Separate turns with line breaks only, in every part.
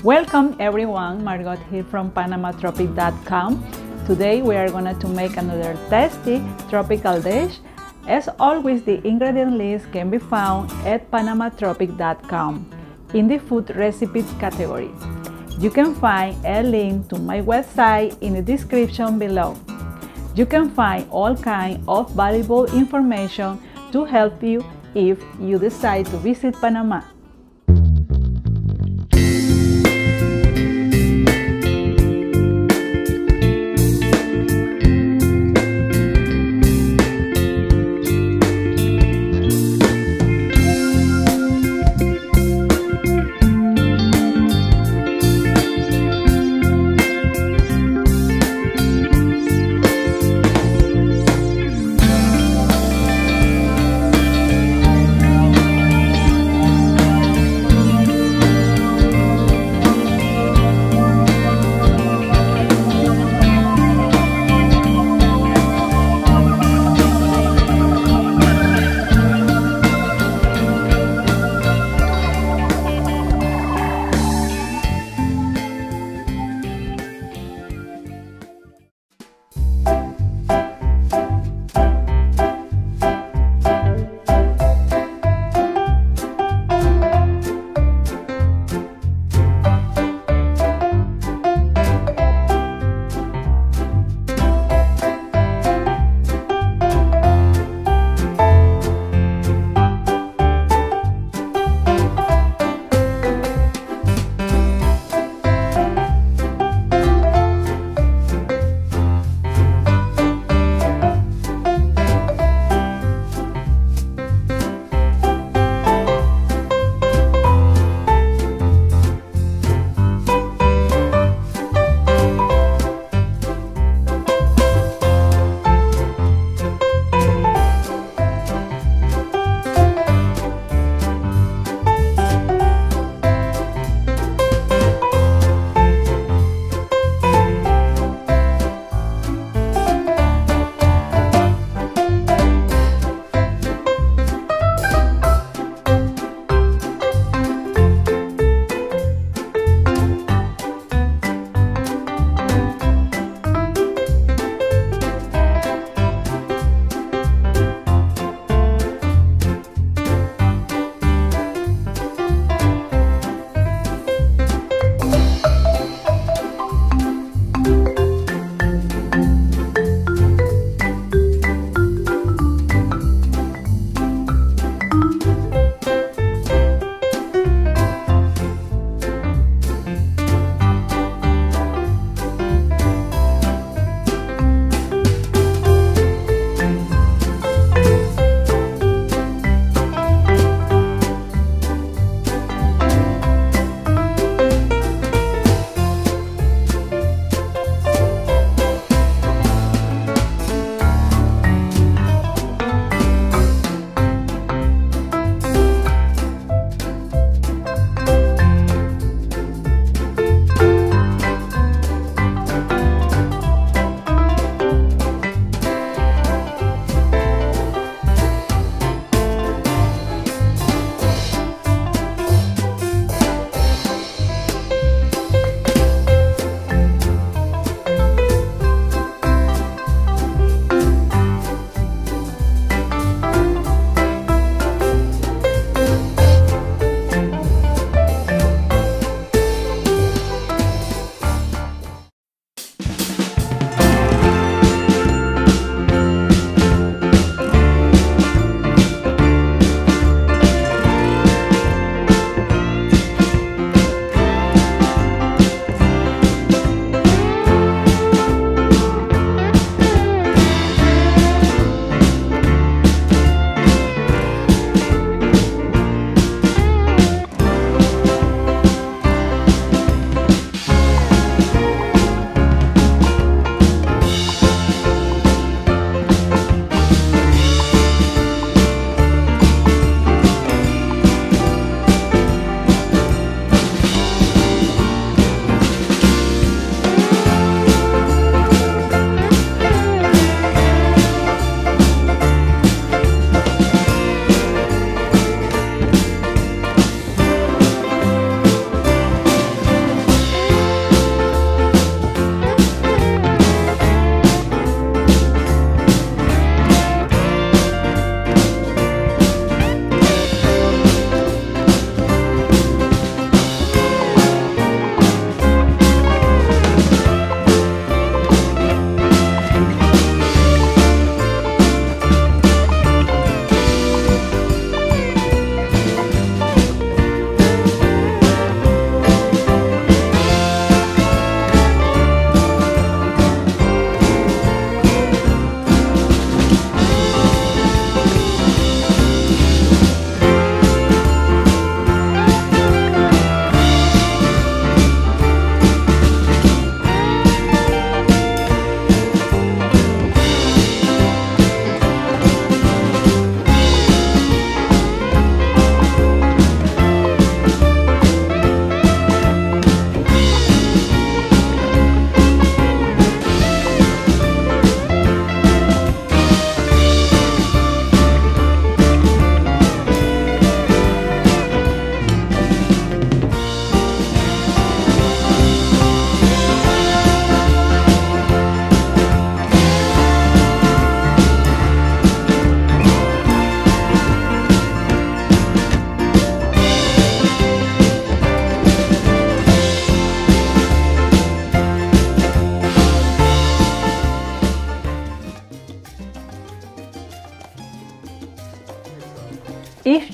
Welcome everyone, Margot here from PanamaTropic.com. Today we are going to make another tasty tropical dish. As always, the ingredient list can be found at PanamaTropic.com in the food recipes category. You can find a link to my website in the description below. You can find all kinds of valuable information to help you if you decide to visit Panama.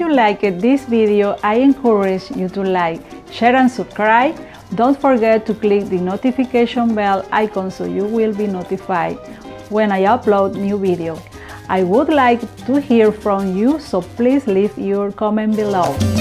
you liked this video, I encourage you to like, share and subscribe. Don't forget to click the notification bell icon so you will be notified when I upload new videos. I would like to hear from you, so please leave your comment below.